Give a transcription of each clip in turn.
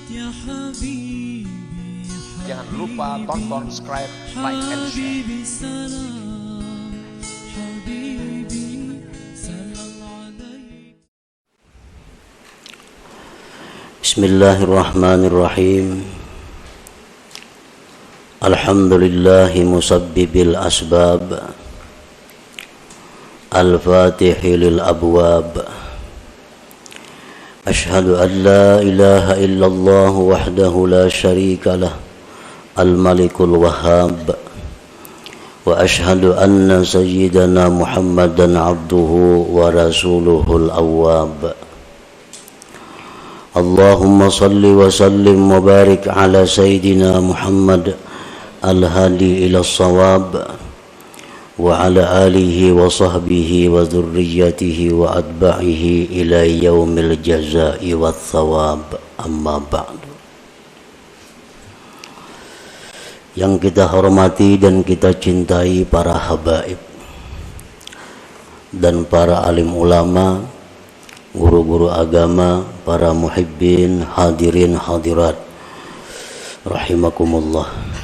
Jangan lupa tonton, subscribe, like, and share. Bismillahirrahmanirrahim. Alhamdulillahi musabbibil asbab, al-fatihi lil abwab. Ashhadu an la ilaha illallah wahdahu la sharika lah, al-malikul wahhab. Wa ashhadu anna sayyidana Muhammadan abduhu wa rasuluhul awwab. Allahumma salli wa sallim wa barik ala sayyidina Muhammad al-hadi ila as-sawab wa ala alihi wa sahbihi wa dhurriyyatihi wa atba'ihi ila yaumil jazaa'i wa thawab. Amma ba'du. Yang kita hormati dan kita cintai para habaib dan para alim ulama, guru-guru agama, para muhibbin, hadirin hadirat rahimakumullah.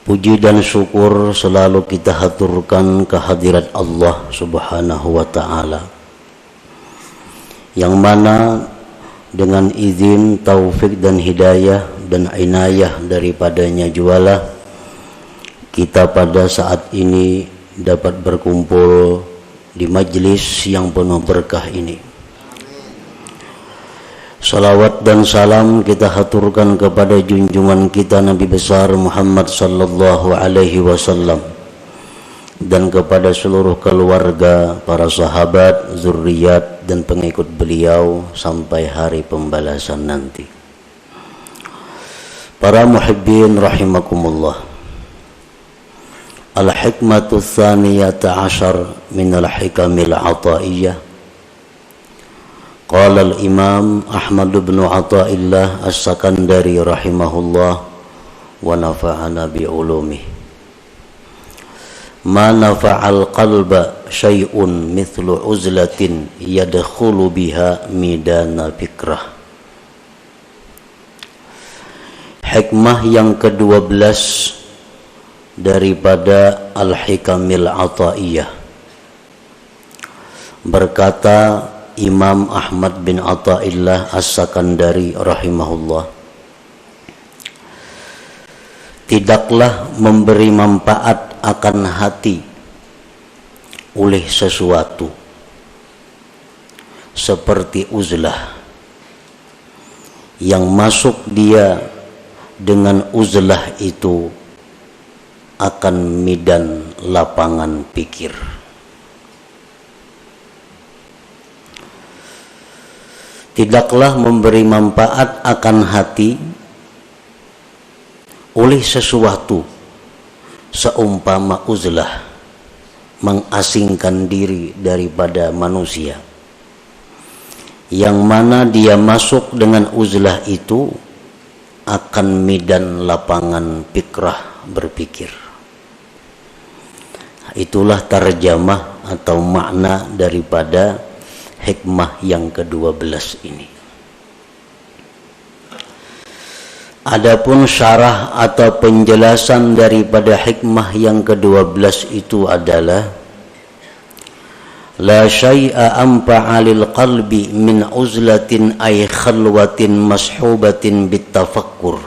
Puji dan syukur selalu kita haturkan kehadirat Allah Subhanahu wa ta'ala, yang mana dengan izin, taufik dan hidayah dan inayah daripadanya jualah kita pada saat ini dapat berkumpul di majlis yang penuh berkah ini. Salawat dan salam kita haturkan kepada junjungan kita Nabi besar Muhammad sallallahu alaihi wasallam dan kepada seluruh keluarga, para sahabat, zuriat dan pengikut beliau sampai hari pembalasan nanti. Para muhibbin rahimakumullah. Al-hikmatu tsaniyata ashar min al-hikamil ataiyah. Qala al-imam Ahmad bin Athaillah as-Sakandari rahimahullah wa nafa'ana bi ulumih. Ma nafa'al qalba syai'un mithlu uzlatin yadkhulu biha midana fikrah. Hikmah yang ke-12 daripada Al-Hikamil Athaiyah. Berkata Imam Ahmad bin Athaillah as-Sakandari rahimahullah, tidaklah memberi manfaat akan hati oleh sesuatu seperti uzlah yang masuk dia dengan uzlah itu akan midan lapangan pikir. Tidaklah memberi manfaat akan hati oleh sesuatu seumpama uzlah mengasingkan diri daripada manusia, yang mana dia masuk dengan uzlah itu akan midan lapangan fikrah, berpikir. Itulah tarjamah atau makna daripada hikmah yang ke-12 ini. Adapun syarah atau penjelasan daripada hikmah yang ke-12 itu adalah la syai'a anfa'a lil qalbi min uzlatin ay khalwatin mashubatin bitafakkur.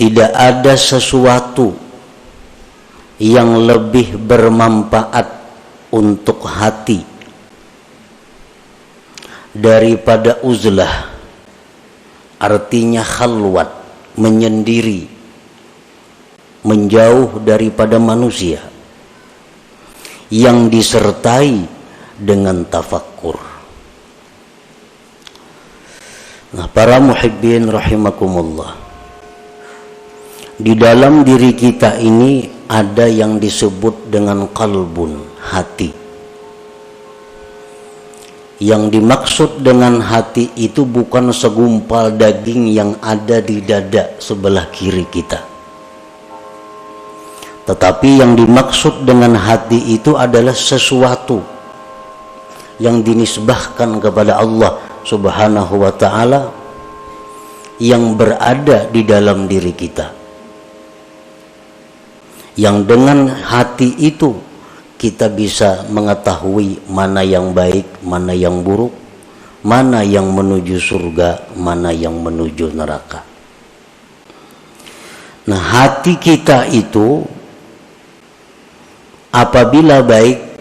Tidak ada sesuatu yang lebih bermanfaat untuk hati daripada uzlah, artinya khalwat, menyendiri, menjauh daripada manusia, yang disertai dengan tafakkur. Nah, para muhibbin rahimakumullah, di dalam diri kita ini ada yang disebut dengan qalbun, hati. Yang dimaksud dengan hati itu bukan segumpal daging yang ada di dada sebelah kiri kita, tetapi yang dimaksud dengan hati itu adalah sesuatu yang dinisbahkan kepada Allah Subhanahu wa ta'ala yang berada di dalam diri kita, yang dengan hati itu kita bisa mengetahui mana yang baik, mana yang buruk, mana yang menuju surga, mana yang menuju neraka. Nah, hati kita itu apabila baik,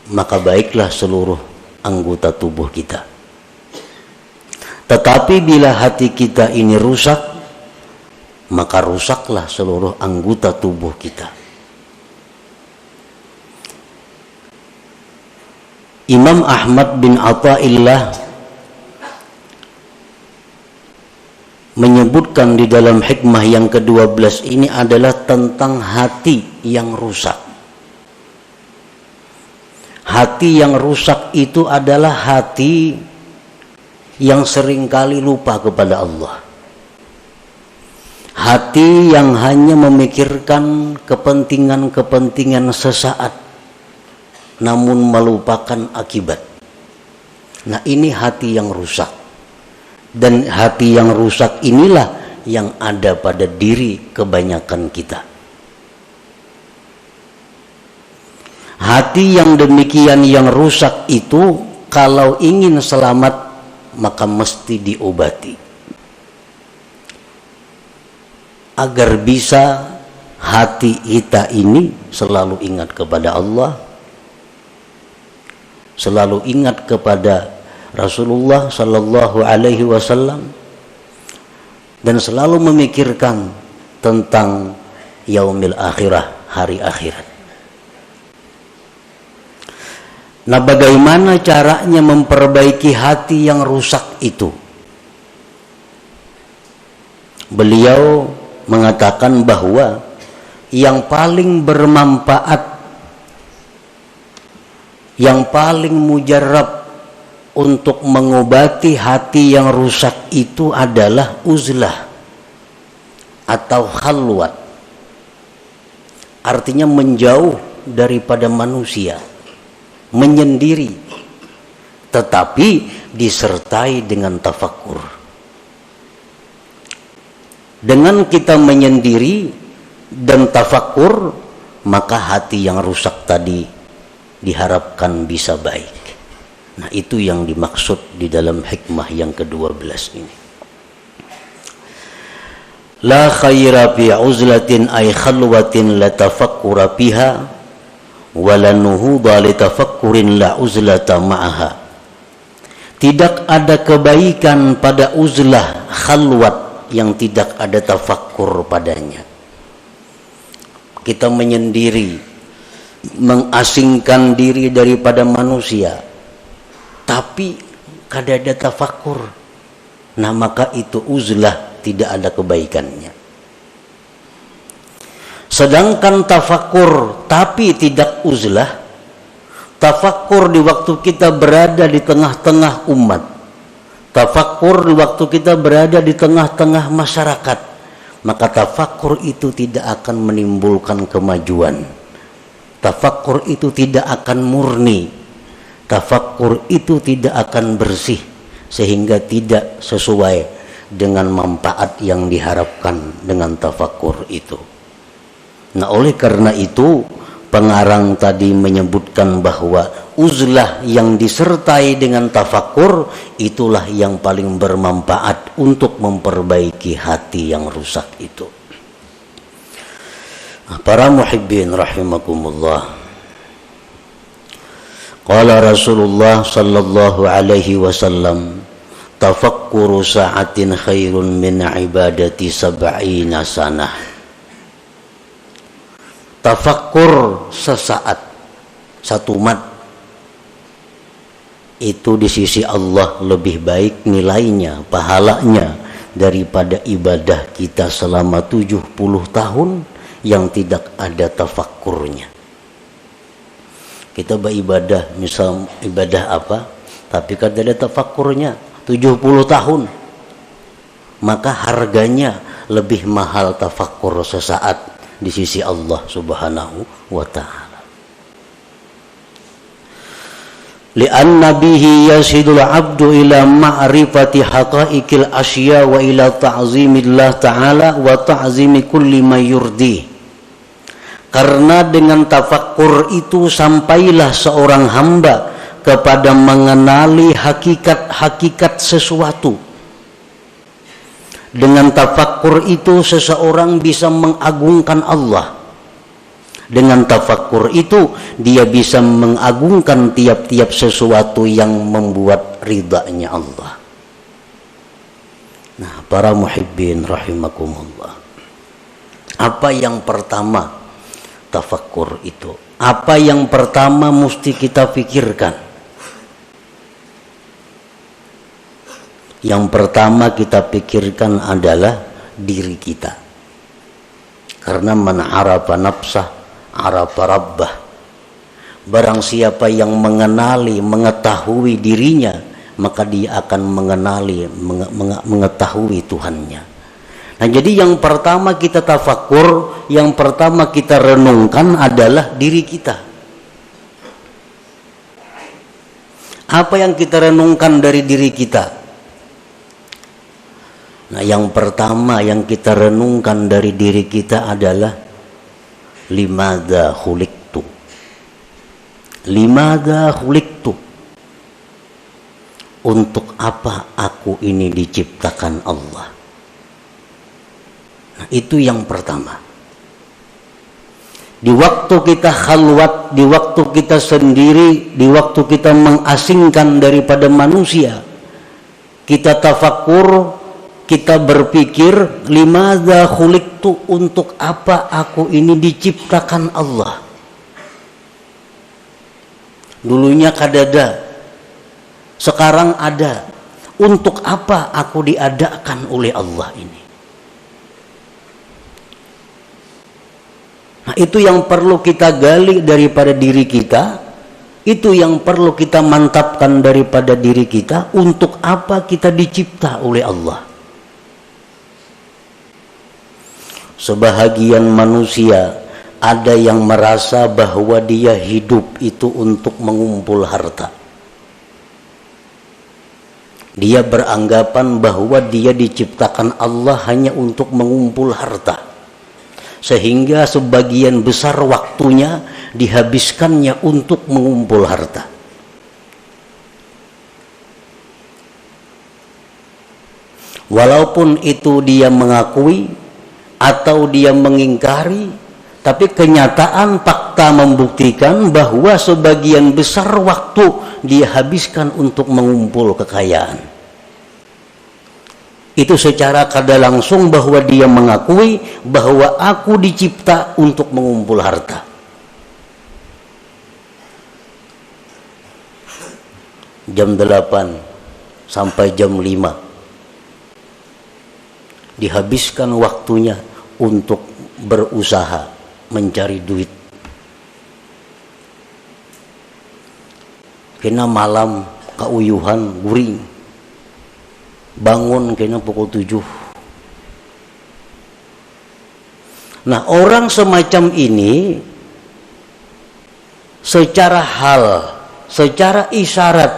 maka baiklah seluruh anggota tubuh kita. Tetapi bila hati kita ini rusak, maka rusaklah seluruh anggota tubuh kita. Imam Ahmad bin Athaillah menyebutkan di dalam hikmah yang ke-12 ini adalah tentang hati yang rusak. Hati yang rusak itu adalah hati yang seringkali lupa kepada Allah. Hati yang hanya memikirkan kepentingan-kepentingan sesaat, namun melupakan akibat. Nah, ini hati yang rusak. Dan hati yang rusak inilah yang ada pada diri kebanyakan kita. Hati yang demikian yang rusak itu kalau ingin selamat maka mesti diobati. Agar bisa hati kita ini selalu ingat kepada Allah, selalu ingat kepada Rasulullah sallallahu alaihi wasallam, dan selalu memikirkan tentang yaumil akhirah, hari akhirat. Nah, bagaimana caranya memperbaiki hati yang rusak itu? Beliau mengatakan bahwa yang paling bermanfaat, yang paling mujarab untuk mengobati hati yang rusak itu adalah uzlah atau khalwat. Artinya menjauh daripada manusia, menyendiri, tetapi disertai dengan tafakkur. Dengan kita menyendiri dan tafakkur, maka hati yang rusak tadi diharapkan bisa baik. Nah, itu yang dimaksud di dalam hikmah yang ke-12 ini. La khaira fi uzlatin ay khalwatin la tafakkura fiha wa la nuhuda li tafakkurin la uzlata ma'aha. Tidak ada kebaikan pada uzlah khalwat yang tidak ada tafakkur padanya. Kita menyendiri, mengasingkan diri daripada manusia, tapi kada ada tafakkur. Nah, maka itu uzlah, tidak ada kebaikannya. Sedangkan tafakkur tapi tidak uzlah, tafakkur di waktu kita berada di tengah-tengah umat, tafakkur di waktu kita berada di tengah-tengah masyarakat, maka tafakkur itu tidak akan menimbulkan kemajuan. Tafakkur itu tidak akan murni. Tafakkur itu tidak akan bersih, sehingga tidak sesuai dengan manfaat yang diharapkan dengan tafakkur itu. Nah, oleh karena itu pengarang tadi menyebutkan bahwa uzlah yang disertai dengan tafakkur itulah yang paling bermanfaat untuk memperbaiki hati yang rusak itu. Para muhibbin rahimakumullah, qala Rasulullah sallallahu alaihi wasallam, tafakkuru sa'atin khairun min ibadati sab'ina sanah. Tafakkur sesaat, satu mat, itu di sisi Allah lebih baik nilainya, pahalanya daripada ibadah kita selama 70 tahun yang tidak ada tafakkurnya. Kita beribadah, misal ibadah apa, tapi kada ada tafakkurnya 70 tahun, maka harganya lebih mahal tafakkur sesaat di sisi Allah Subhanahu wa ta'ala. li'anna bihi yasidul abdu ila ma'rifati haqa'iqil asya wa ila ta'zimillah ta'ala wa ta'zimi kulli ma yurdi. Karena dengan tafakkur itu sampailah seorang hamba kepada mengenali hakikat-hakikat sesuatu. Dengan tafakkur itu seseorang bisa mengagungkan Allah. Dengan tafakkur itu dia bisa mengagungkan tiap-tiap sesuatu yang membuat ridhanya Allah. Nah, para muhibbin rahimakumullah. Apa yang pertama tafakkur itu? Apa yang pertama mesti kita pikirkan? Yang pertama kita pikirkan adalah diri kita. Karena man arafa nafsah arafa rabbah. Barang siapa yang mengenali, mengetahui dirinya, maka dia akan mengetahui Tuhannya. Nah, jadi yang pertama kita tafakkur, yang pertama kita renungkan adalah diri kita. Apa yang kita renungkan dari diri kita? Nah, yang pertama yang kita renungkan dari diri kita adalah limadza khuliqtu. Limadza khuliqtu. Untuk apa aku ini diciptakan Allah? Nah, itu yang pertama. Di waktu kita khalwat, di waktu kita sendiri, di waktu kita mengasingkan daripada manusia, kita tafakkur, kita berpikir, limadza khuliqtu, untuk apa aku ini diciptakan Allah? Dulunya kadada, sekarang ada. Untuk apa aku diadakan oleh Allah ini? Nah, itu yang perlu kita gali daripada diri kita. Itu yang perlu kita mantapkan daripada diri kita. Untuk apa kita dicipta oleh Allah? Sebahagian manusia ada yang merasa bahwa dia hidup itu untuk mengumpul harta. Dia beranggapan bahwa dia diciptakan Allah hanya untuk mengumpul harta. Sehingga sebagian besar waktunya dihabiskannya untuk mengumpul harta. Walaupun itu dia mengakui atau dia mengingkari, tapi kenyataan fakta membuktikan bahwa sebagian besar waktu dia habiskan untuk mengumpul kekayaan. Itu secara kada langsung bahwa dia mengakui bahwa aku dicipta untuk mengumpul harta. Jam 8 sampai jam 5 dihabiskan waktunya untuk berusaha mencari duit. Kena malam kauyuhan guring, bangun kena pukul 7. Nah, orang semacam ini secara isyarat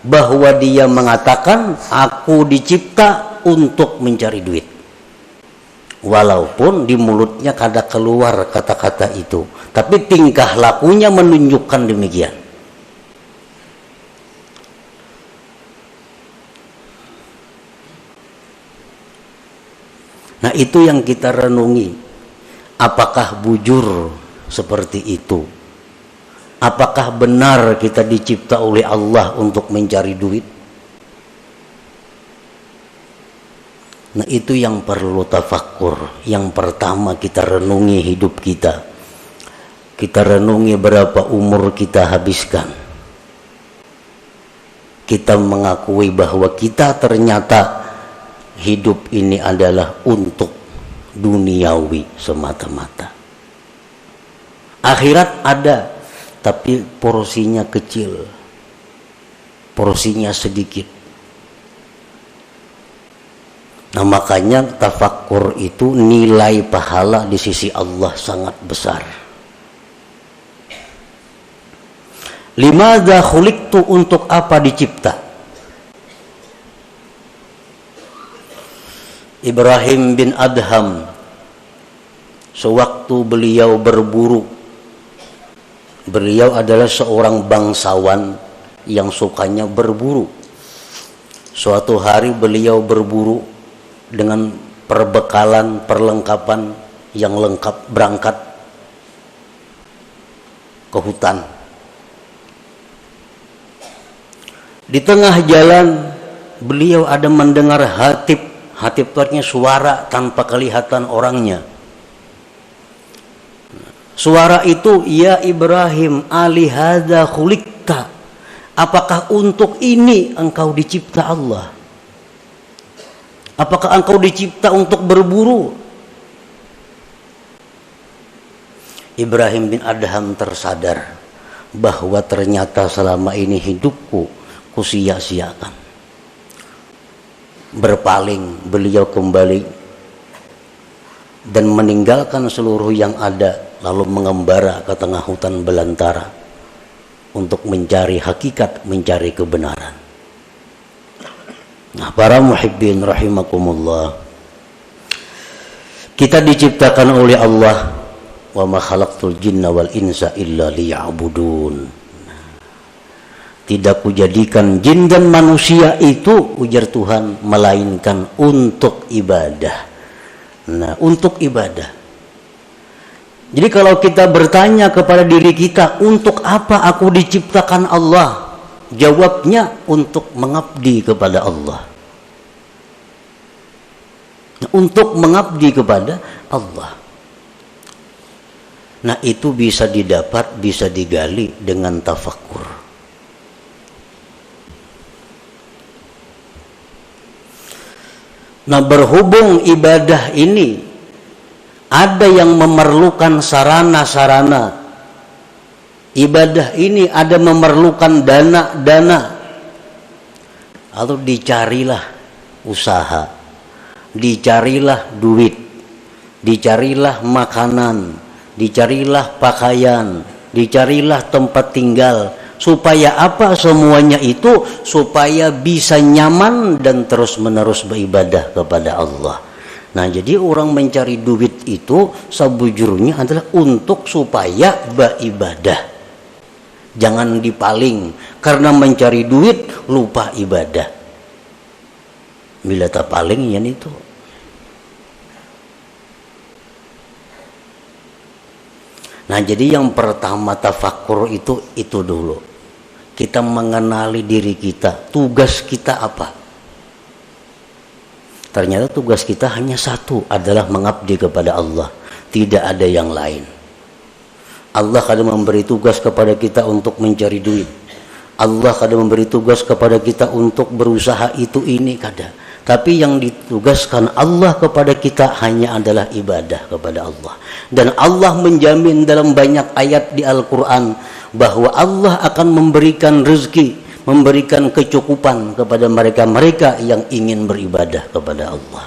bahwa dia mengatakan aku dicipta untuk mencari duit. Walaupun di mulutnya kada keluar kata-kata itu, tapi tingkah lakunya menunjukkan demikian. Nah, itu yang kita renungi. Apakah bujur seperti itu? Apakah benar kita dicipta oleh Allah untuk mencari duit? Nah, itu yang perlu tafakkur. Yang pertama kita renungi hidup kita. Kita renungi berapa umur kita habiskan. Kita mengakui bahwa kita ternyata hidup ini adalah untuk duniawi semata-mata. Akhirat ada, tapi porsinya kecil. Porsinya sedikit. Nah, makanya tafakkur itu nilai pahala di sisi Allah sangat besar. Limadza khuliqtu, untuk apa dicipta? Ibrahim bin Adham, sewaktu beliau berburu, beliau adalah seorang bangsawan yang sukanya berburu. Suatu hari beliau berburu dengan perbekalan, perlengkapan yang lengkap, berangkat ke hutan. Di tengah jalan beliau ada mendengar hatib. Hatib itu artinya suara tanpa kelihatan orangnya. Suara itu, ya Ibrahim, alihadza khuliqta, apakah untuk ini engkau dicipta Allah? Apakah engkau dicipta untuk berburu? Ibrahim bin Adham tersadar bahwa ternyata selama ini hidupku kusia-siakan. Berpaling beliau kembali dan meninggalkan seluruh yang ada, lalu mengembara ke tengah hutan belantara untuk mencari hakikat, mencari kebenaran. Nah, para muhibbin rahimakumullah, kita diciptakan oleh Allah, wa ma khalaqtul jinna wal insa illa liya'budun. Tidak kujadikan jin dan manusia itu, ujar Tuhan, melainkan untuk ibadah. Nah, untuk ibadah. Jadi kalau kita bertanya kepada diri kita, untuk apa aku diciptakan Allah? Jawabnya, untuk mengabdi kepada Allah. Untuk mengabdi kepada Allah. Nah, itu bisa didapat, bisa digali dengan tafakkur. Nah, berhubung ibadah ini ada yang memerlukan sarana-sarana, ibadah ini ada memerlukan dana-dana, lalu dicarilah usaha, dicarilah duit, dicarilah makanan, dicarilah pakaian, dicarilah tempat tinggal. Supaya apa semuanya itu? Supaya bisa nyaman dan terus-menerus beribadah kepada Allah. Nah, jadi orang mencari duit itu sebujurnya adalah untuk supaya beribadah. Jangan dipaling karena mencari duit lupa ibadah. Bila tak paling yan itu. Nah, jadi yang pertama tafakkur itu dulu. Kita mengenali diri kita, tugas kita apa? Ternyata tugas kita hanya satu, adalah mengabdi kepada Allah. Tidak ada yang lain. Allah kadang memberi tugas kepada kita untuk mencari duit. Allah kadang memberi tugas kepada kita untuk berusaha itu ini kadang. Tapi yang ditugaskan Allah kepada kita hanya adalah ibadah kepada Allah. Dan Allah menjamin dalam banyak ayat di Al-Quran bahwa Allah akan memberikan rezeki, memberikan kecukupan kepada mereka-mereka yang ingin beribadah kepada Allah.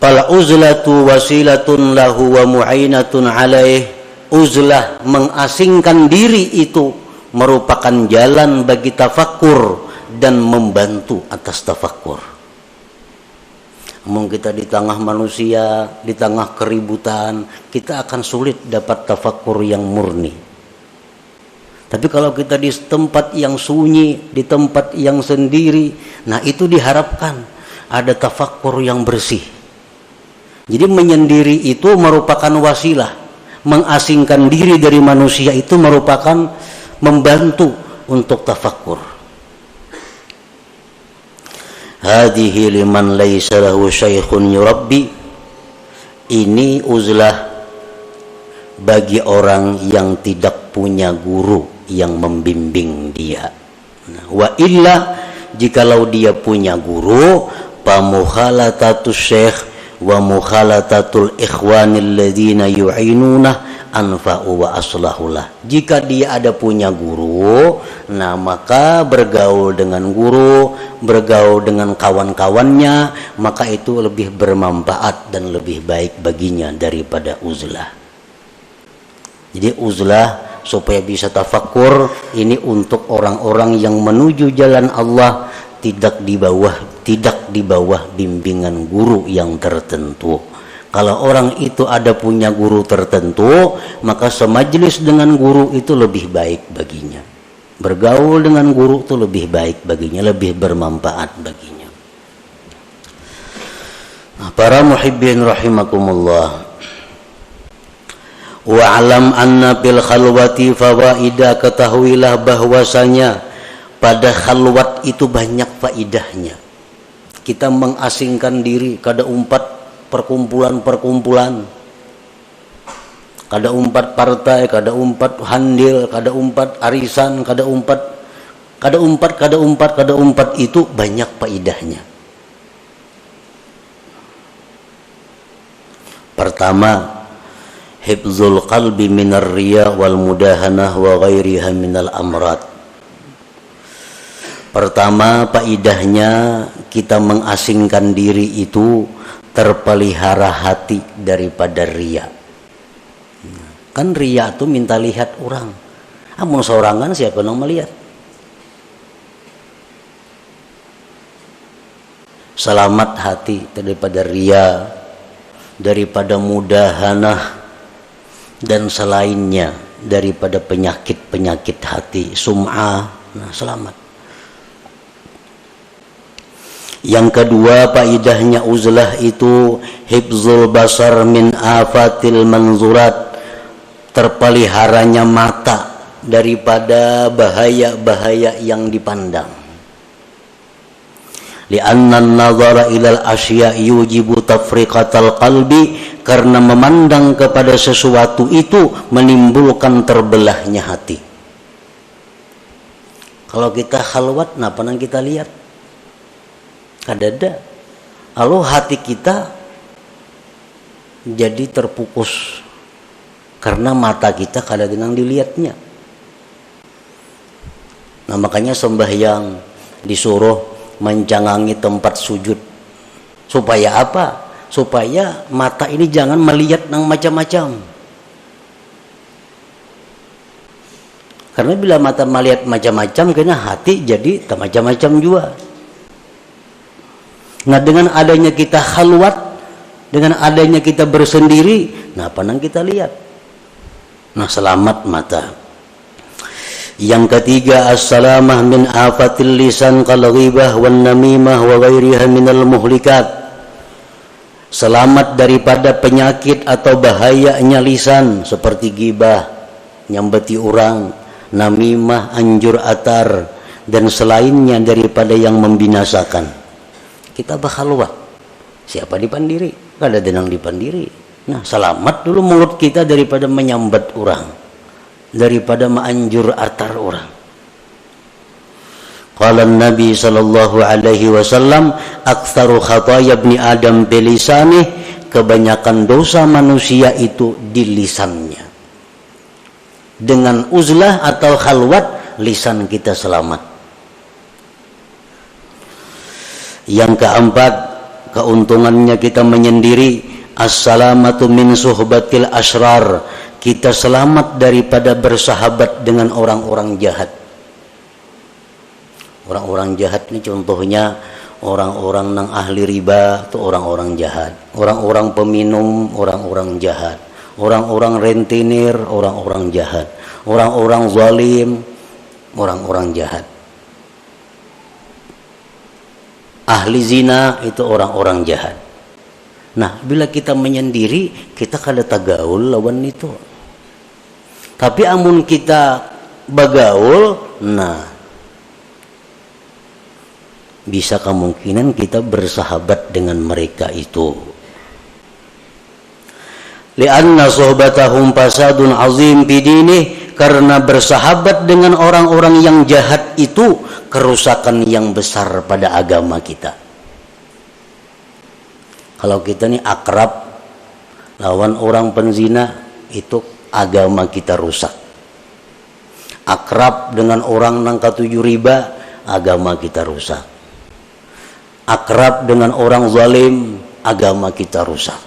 Fal uzlatu wasilatun lahu wa mu'inatun alaih. Uzlah, mengasingkan diri, itu merupakan jalan bagi tafakkur dan membantu atas tafakkur. Namun kita di tengah manusia, di tengah keributan, kita akan sulit dapat tafakkur yang murni. Tapi kalau kita di tempat yang sunyi, di tempat yang sendiri, nah itu diharapkan ada tafakkur yang bersih. Jadi menyendiri itu merupakan wasilah. Mengasingkan diri dari manusia itu merupakan membantu untuk tafakkur. Hadhihi liman laisa lahu syaikhun yurabbi. Ini uzlah bagi orang yang tidak punya guru yang membimbing dia. Wa illa, jikalau dia punya guru, fa mukhalatatus syekh wa mukhalatatul ikhwanil ladzina yu'inuna anfa'u wa aslahulah. Jika dia ada punya guru, Nah, maka bergaul dengan guru, bergaul dengan kawan-kawannya, maka itu lebih bermanfaat dan lebih baik baginya daripada uzlah. Jadi uzlah supaya bisa tafakur, ini untuk orang-orang yang menuju jalan Allah, tidak di bawah bimbingan guru yang tertentu. Kalau orang itu ada punya guru tertentu, maka semajlis dengan guru itu lebih baik baginya. Bergaul dengan guru itu lebih baik baginya, lebih bermanfaat baginya. Nah, para muhibbin rahimakumullah. Wa'alam anna fil khalwati fawaida, ketahuilah bahwasanya pada khalwat itu banyak faidahnya. Kita mengasingkan diri, kada umpat perkumpulan-perkumpulan, kada umpat partai, kada umpat handil, kada umpat arisan, kada umpat itu banyak faidahnya. Pertama, hifzul qalbi minar riya wal mudahanah wa ghairiha minal amrad. Pertama, faidahnya kita mengasingkan diri itu terpelihara hati daripada riya. Kan riya itu minta lihat orang. Amun seorangan siapa yang melihat? Selamat hati daripada riya, daripada mudahanah dan selainnya daripada penyakit-penyakit hati, sum'ah. Nah, selamat. Yang kedua, faidahnya uzlah itu hifzul basar min afatil manzurat, terpeliharanya mata daripada bahaya-bahaya yang dipandang. Li'anna an-nazara ilal asya' yujibu tafriqatal qalbi, karena memandang kepada sesuatu itu menimbulkan terbelahnya hati. Kalau kita khalwat, napa nang kita lihat? Kadada. Lalu hati kita jadi terpukus karena mata kita kadada nang dilihatnya. Nah, makanya sembahyang disuruh menjangangi tempat sujud. Supaya apa? Supaya mata ini jangan melihat nang macam-macam. Karena bila mata melihat macam-macam, kena hati jadi tak macam-macam juga. Nah, dengan adanya kita khalwat, dengan adanya kita bersendiri, nah apa nang kita lihat? Nah, selamat mata. Yang ketiga, as-salamah min afatil lisan kal ghibah wan namimah wa ghairiha minal muhlikat. Selamat daripada penyakit atau bahayanya lisan seperti ghibah, nyambeti orang, namimah, anjur atar, dan selainnya daripada yang membinasakan. Kita bakhalwat, siapa dipandiri? Kada denang dipandiri. Nah, selamat dulu mulut kita daripada menyambat orang, daripada menganjur atar orang. Qala Nabi sallallahu alaihi wasallam, aktsaru khataya ibni Adam bilisanih, kebanyakan dosa manusia itu di lisannya. Dengan uzlah atau khalwat, lisan kita selamat. Yang keempat, keuntungannya kita menyendiri, as-salamatu min suhbatil asrar, kita selamat daripada bersahabat dengan orang-orang jahat. Orang-orang jahat ini contohnya orang-orang nang ahli riba itu orang-orang jahat, orang-orang peminum, orang-orang jahat, orang-orang rentenir, orang-orang jahat, orang-orang zalim, orang-orang jahat. Ahli zina itu orang-orang jahat. Nah, bila kita menyendiri, kita kada tagaul lawan itu. Tapi amun kita bagaul, nah bisa kemungkinan kita bersahabat dengan mereka itu. Lianna sohbatahum fasadun azim bidinih, karena bersahabat dengan orang-orang yang jahat itu kerusakan yang besar pada agama kita. Kalau kita nih akrab lawan orang penzina, itu agama kita rusak. Akrab dengan orang nang katuju riba, agama kita rusak. Akrab dengan orang zalim, agama kita rusak.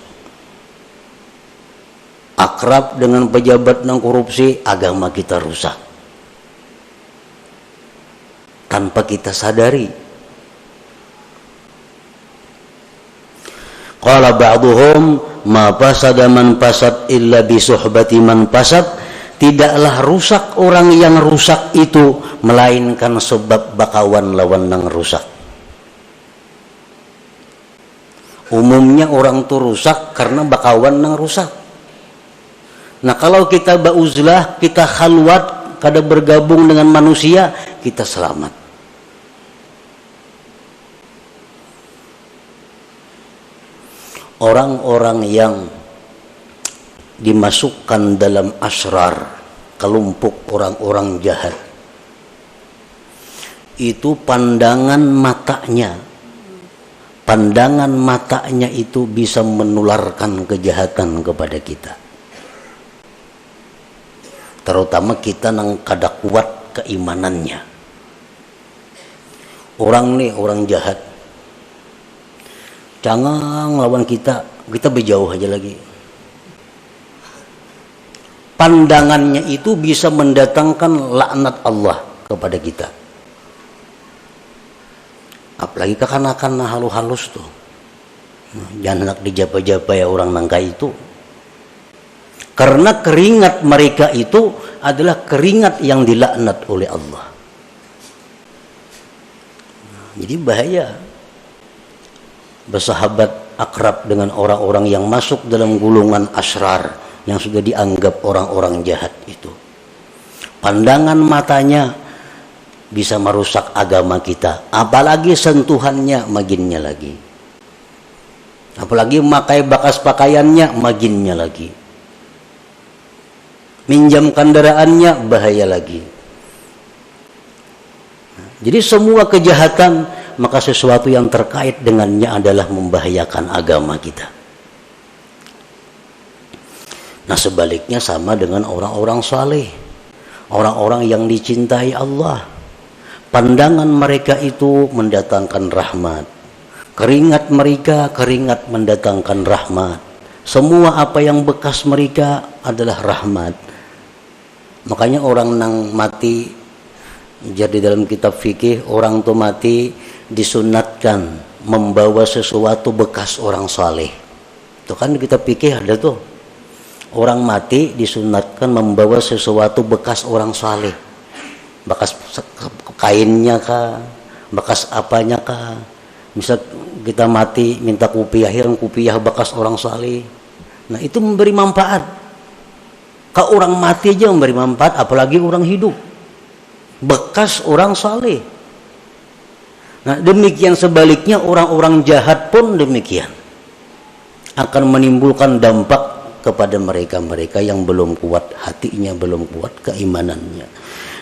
Akrab dengan pejabat nang korupsi, agama kita rusak. Tanpa kita sadari. Qala ba'duhum ma fasada man fasad illa bi suhbati man fasad. Tidaklah rusak orang yang rusak itu melainkan sebab bakawan lawan nang rusak. Umumnya orang tuh rusak karena bakawan nang rusak. Nah kalau kita ba'uzlah, kita khalwat, kada bergabung dengan manusia, kita selamat. Orang-orang yang dimasukkan dalam asrar, kelompok orang-orang jahat, itu pandangan matanya itu bisa menularkan kejahatan kepada kita. Terutama kita nang kada kuat keimanannya. Orang nih, orang jahat, jangan lawan kita berjauh aja lagi. Pandangannya itu bisa mendatangkan laknat Allah kepada kita. Apalagi kekanakan halus-halus tuh. Jangan nak dijapa-japa ya orang nangka itu. Karena keringat mereka itu adalah keringat yang dilaknat oleh Allah. Jadi bahaya bersahabat akrab dengan orang-orang yang masuk dalam gulungan asrar, yang sudah dianggap orang-orang jahat itu. Pandangan matanya bisa merusak agama kita, apalagi sentuhannya maginnya lagi. Apalagi memakai bekas pakaiannya maginnya lagi. Minjam kendaraannya bahaya lagi. Jadi semua kejahatan, maka sesuatu yang terkait dengannya adalah membahayakan agama kita. Nah sebaliknya sama dengan orang-orang saleh, orang-orang yang dicintai Allah. Pandangan mereka itu mendatangkan rahmat. Keringat mereka, keringat mendatangkan rahmat. Semua apa yang bekas mereka adalah rahmat. Makanya orang nang mati, jadi dalam kitab fikih, orang tuh mati disunatkan membawa sesuatu bekas orang saleh. Itu kan di kitab fikih ada tuh. Orang mati disunatkan membawa sesuatu bekas orang saleh. Bekas kainnya kah, bekas apanya kah. Misal kita mati minta kupiah, kupiah bekas orang saleh. Nah itu memberi manfaat. Kalau orang mati aja memberi manfaat, apalagi orang hidup. Bekas orang saleh. Nah demikian sebaliknya orang-orang jahat pun demikian. Akan menimbulkan dampak kepada mereka-mereka yang belum kuat hatinya, belum kuat keimanannya.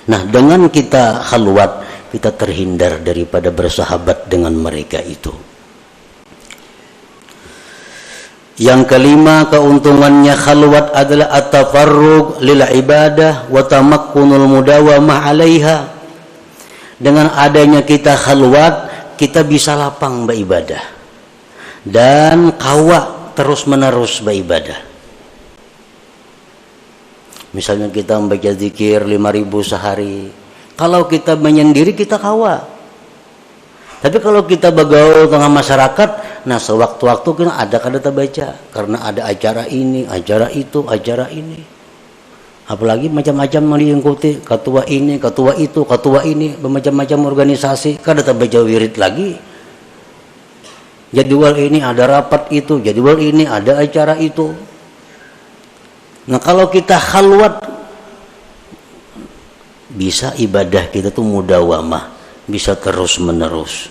Nah dengan kita khalwat, kita terhindar daripada bersahabat dengan mereka itu. Yang kelima, keuntungannya khalwat adalah at-tafarrug lil ibadah wa tamakkunul mudawamah 'alaiha. Dengan adanya kita khalwat, kita bisa lapang beribadah dan kawa terus-menerus beribadah. Misalnya kita membaca zikir 5.000 sehari. Kalau kita menyendiri kita kawa. Tapi kalau kita bergaul dengan masyarakat, nah sewaktu-waktu kita ada kada terbaca karena ada acara ini, acara itu, acara ini. Apalagi macam-macam yang diikuti, ketua ini, ketua itu, ketua ini, bermacam-macam organisasi, kada terbaca wirid lagi. Jadwal ini ada rapat itu, jadwal ini ada acara itu. Nah kalau kita khalwat, bisa ibadah kita tuh mudawamah, bisa terus menerus.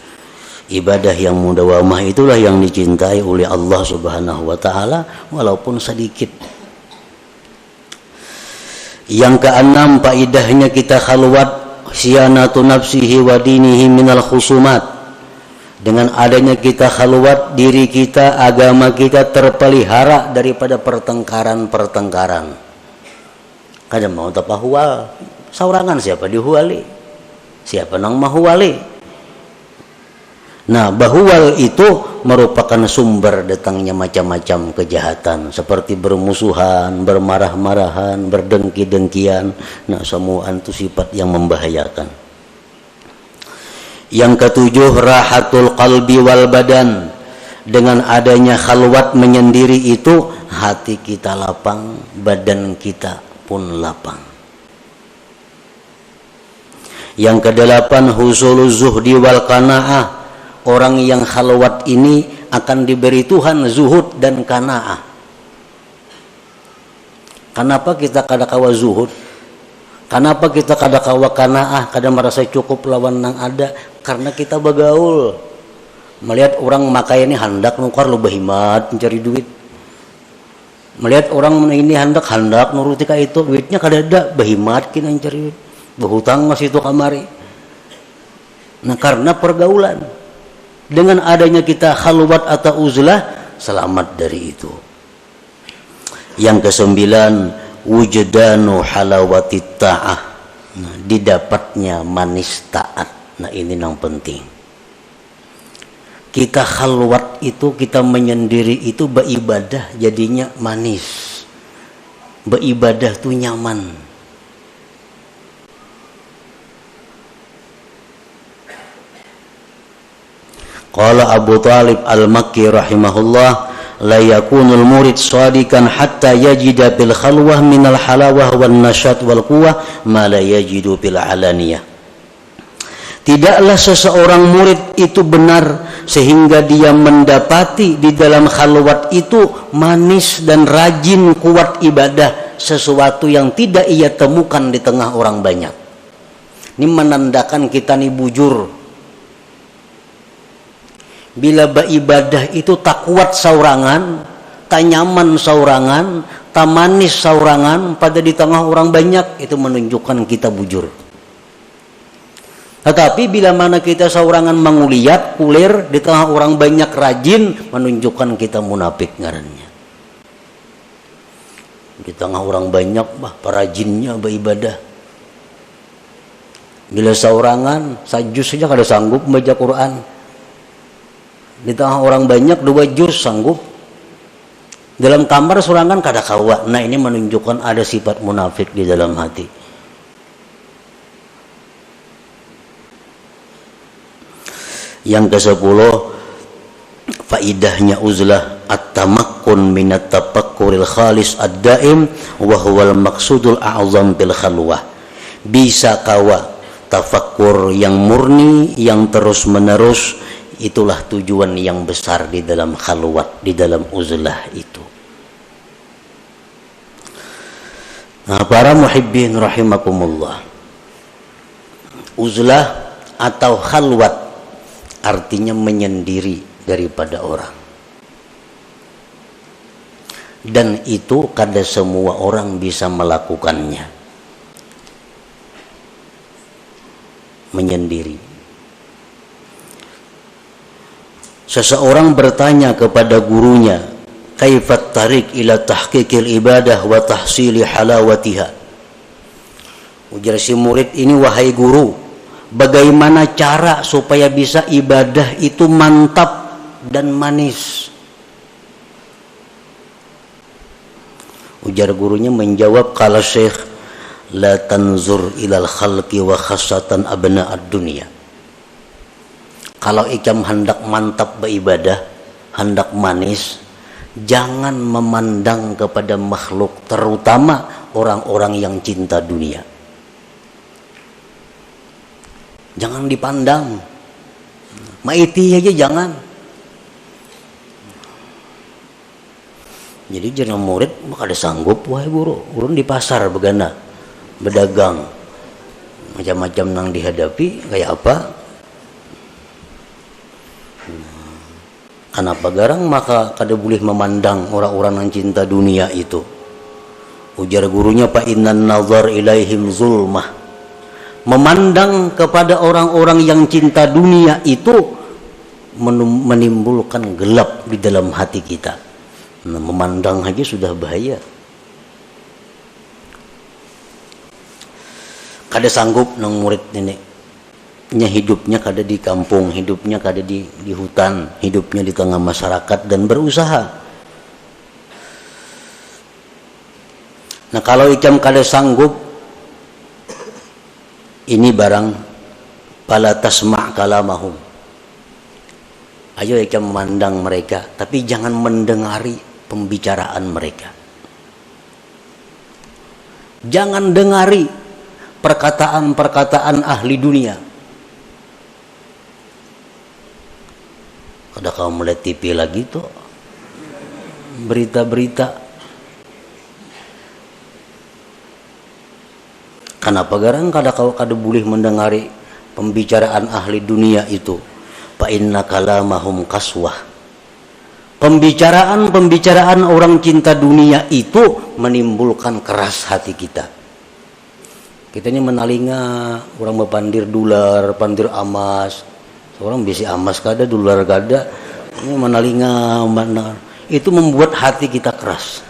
Ibadah yang mudawamah itulah yang dicintai oleh Allah Subhanahu wa taala walaupun sedikit. Yang keenam, faedahnya kita khalwat siyanatu nafsihi wa dinihi minal khusumat. Dengan adanya kita khalwat, diri kita, agama kita terpelihara daripada pertengkaran-pertengkaran. Kada mau tapahual. Saurangan siapa dihuali? Siapa nang mahuali? Nah, bahual itu merupakan sumber datangnya macam-macam kejahatan seperti bermusuhan, bermarah-marahan, berdengki-dengkian. Nah, semua itu sifat yang membahayakan. Yang ketujuh, rahatul qalbi wal badan. Dengan adanya khalwat menyendiri itu, hati kita lapang, badan kita pun lapang. Yang kedelapan, husuluz zuhdi wal qanaah. Orang yang khalwat ini akan diberi Tuhan zuhud dan qanaah. Kenapa kita kada kawa zuhud? Kenapa kita kada kawa qanaah, kada merasa cukup lawan nang ada? Karena kita bagaul. Melihat orang makai ini hendak nukar lu bahimat mencari duit. Melihat orang ini hendak nuruti ka itu, duitnya kada ada, bahimat kita mencari duit. Berhutang masih itu kamari. Nah, karena pergaulan. Dengan adanya kita khalwat atau uzlah, selamat dari itu. Yang kesembilan, wujdanu halawatit ta'ah. Nah, didapatnya manis taat. Nah, ini yang penting. Kita khalwat itu, kita menyendiri itu beribadah jadinya manis. Beribadah tuh nyaman. Qala Abu Talib al-Makki rahimahullah, la yakunul murid shadikan hatta yajida bil khalwah minal halawah wan nasyat wal quwwah ma la yajidu bil alaniyah. Tidaklah seseorang murid itu benar sehingga dia mendapati di dalam khalwat itu manis dan rajin kuat ibadah, sesuatu yang tidak ia temukan di tengah orang banyak. Ini menandakan kita nih bujur. Bila beribadah itu tak kuat saurangan, tak nyaman saurangan, tak manis saurangan pada di tengah orang banyak, itu menunjukkan kita bujur. Tetapi bila mana kita saurangan menguliat, kulir, di tengah orang banyak rajin, menunjukkan kita munafik ngarannya. Di tengah orang banyak, perajinnya beribadah. Bila saurangan, sajus saja kada sanggup membaca Quran. Di tengah orang banyak 2 juz sanggup. Dalam kamar surangan kada kawa. Nah, ini menunjukkan ada sifat munafik di dalam hati. Yang ke-10, faidahnya uzlah at-tamakkun minat tafakkuril khalis ad-daim wa huwal maqsudul a'zam bil khalwah. Bisa kawa tafakkur yang murni, yang terus-menerus, itulah tujuan yang besar di dalam khalwat, di dalam uzlah itu. Nah, para muhibbin rahimakumullah, uzlah atau khalwat artinya menyendiri daripada orang. Dan itu kada semua orang bisa melakukannya. Menyendiri. Seseorang bertanya kepada gurunya, kaifat tarik ila tahqiqil ibadah wa tahsili halawatiha. Ujar si murid ini, wahai guru, bagaimana cara supaya bisa ibadah itu mantap dan manis? Ujar gurunya menjawab, qala syekh, la tanzur ilal khalqi wa khassatan abna'ad dunya. Kalau ikam hendak mantap beribadah, hendak manis, jangan memandang kepada makhluk, terutama orang-orang yang cinta dunia. Jangan dipandang. Maiti aja jangan. Jadi jangan murid, maka ada sanggup, wahai guru. Guru di pasar begana, berdagang, macam-macam nang dihadapi, kayak apa? Kenapa garang maka kada boleh memandang orang-orang yang cinta dunia itu. Ujar gurunya, fa innan nazar ilaihim zulmah. Memandang kepada orang-orang yang cinta dunia itu menimbulkan gelap di dalam hati kita. Nah, memandang aja sudah bahaya. kada sanggup nang murid ini nya hidupnya kada di kampung, hidupnya kada di hutan, hidupnya di tengah masyarakat dan berusaha. Nah kalau ikam kada sanggup, ini barang pala tasma' kalamahum. Ayo ikam memandang mereka, tapi jangan mendengari pembicaraan mereka. Jangan dengari perkataan-perkataan ahli dunia. Kada kau melihat TV lagi tuh, berita-berita. Kenapa garang kada boleh mendengari pembicaraan ahli dunia itu? Fa inna kalamahum kaswah. Pembicaraan orang cinta dunia itu menimbulkan keras hati kita. Kita ini menalinga orang berpandir dolar, pandir emas. Orang bisa emas kada, dolar kada. Ini menalinga mana? Itu membuat hati kita keras.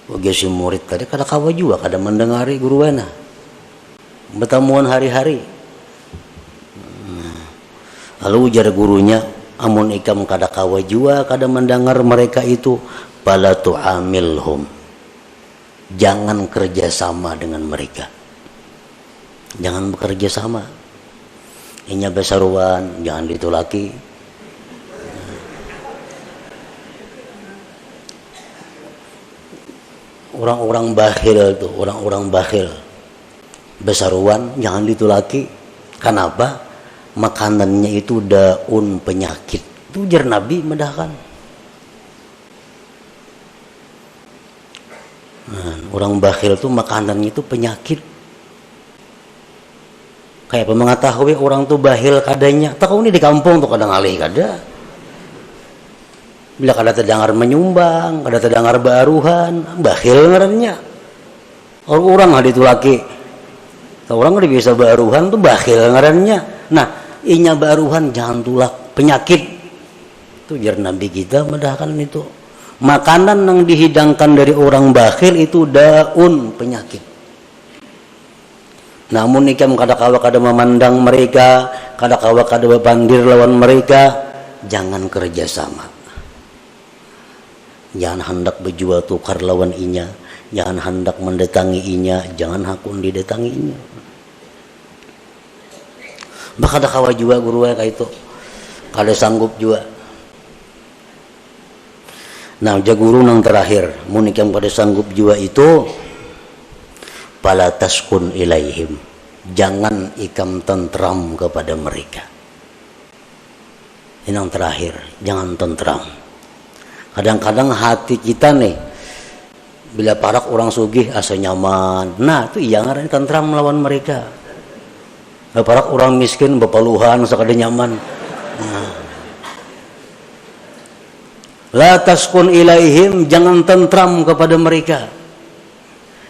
Bagi si murid tadi kada kawa juga kada mendengari guru wana. Bertemuan hari-hari. Lalu ujar gurunya, amun ikam kada kawa juga kada mendengar mereka itu, fala tu'amilhum. Jangan kerjasama dengan mereka. Jangan bekerja sama. Inya besaruan, jangan ditulaki. Orang-orang bakhil tuh, orang-orang bakhil besaruan jangan ditulaki. Kenapa? Makanannya itu daun penyakit. Itu ujar Nabi medahkan. Orang bakhil tuh makanannya itu penyakit. Kayak apa mengetahui orang tuh bakhil kadanya. Tak kau ini di kampung tuh kadang alih kada. Bila kada terdengar menyumbang, kada terdengar baruhan, bakhil ngarannya. Orang hadi tu laki. Orang kada biasa baruhan tuh bakhil ngarannya. Nah, inya baruhan jangan tulak penyakit. Itu jar Nabi kita medahkan itu. Makanan yang dihidangkan dari orang bakhil itu daun penyakit. Namun ikam kada kawa kada memandang mereka, kada kawa kada berpandir lawan mereka, jangan kerjasama. Jangan hendak berjual tukar lawan inya, jangan hendak mendatangi inya, jangan hakun didatangi inya. Bah kada kawa juga guru kayak itu, kada sanggup juga. Nah, jaguru nang terakhir, mun ikam kada sanggup juga itu, fala taskun ilaihim. Jangan ikam tentram kepada mereka. Ini yang terakhir, jangan tentram. Kadang-kadang hati kita nih, bila parak orang sugih asa nyaman. Nah, itu iya ngaran tentram melawan mereka. Bila parak orang miskin bepaluhan sakada nyaman. Nah. La taskun ilaihim, jangan tentram kepada mereka.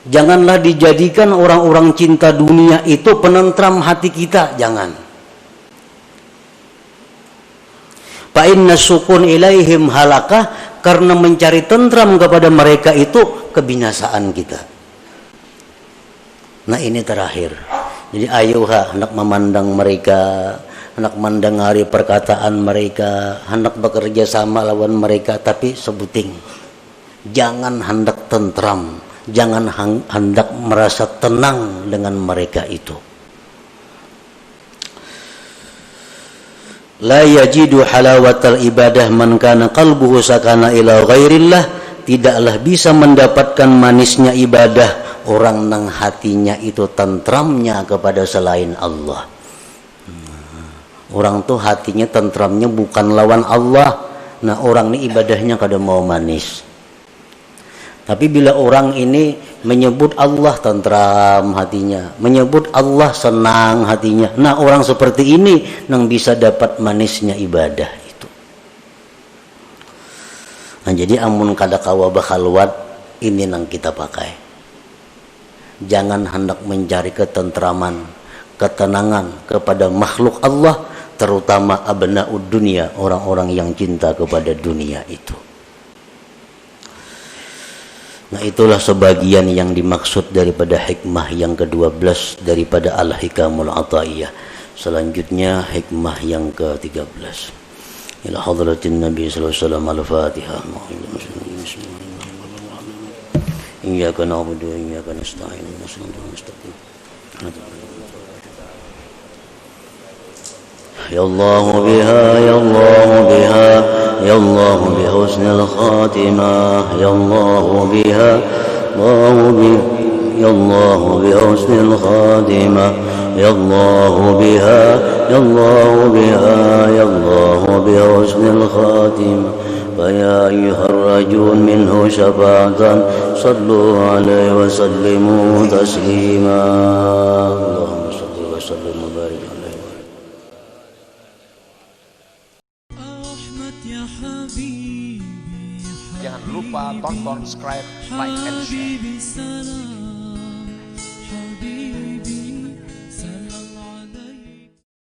Janganlah dijadikan orang-orang cinta dunia itu penentram hati kita, jangan. Fa inna sukun ilaihim halakah, karena mencari tentram kepada mereka itu kebinasaan kita. Nah, ini terakhir. Jadi ayo hendak memandang mereka, hendak mendengari perkataan mereka, hendak bekerja sama lawan mereka, tapi sebuting. Jangan hendak tentram, jangan hendak merasa tenang dengan mereka itu. La yajidu halawatal ibadah man kana qalbuhu sakana ila ghairillah. Tidaklah bisa mendapatkan manisnya ibadah orang nang hatinya itu tentramnya kepada selain Allah. Orang tuh hatinya tentramnya bukan lawan Allah. Nah, orang ini ibadahnya kada mau manis. Tapi bila orang ini menyebut Allah tentram hatinya, menyebut Allah senang hatinya, nah orang seperti ini yang bisa dapat manisnya ibadah itu. Nah, jadi amun kada kawa bakhalwat, ini yang kita pakai. Jangan hendak mencari ketentraman, ketenangan kepada makhluk Allah, terutama abnaud dunia, orang-orang yang cinta kepada dunia itu. Nah, itulah sebagian yang dimaksud daripada hikmah yang ke-12 daripada Al-Hikamul Ata'iyah. Selanjutnya hikmah yang ke-13. Ila hadratin Nabi sallallahu alaihi wasallam. Al-Fatihah. Iyyaka na'budu wa iyyaka nasta'in. Ihdinas siratal mustaqim. Ya Allah biha, ya Allah biha, ya Allah bi husnil khatimah, ya Allah biha, ya Allah bi husnil khatimah, ya Allah biha, ya Allah biha, ya Allah bi husnil khatimah. فيا أيها الرجل منه شفاعة صلوا عليه وسلموا تسليما اللهم صل وسلم وبارك عليه. Jangan lupa tonton, subscribe, like, and share.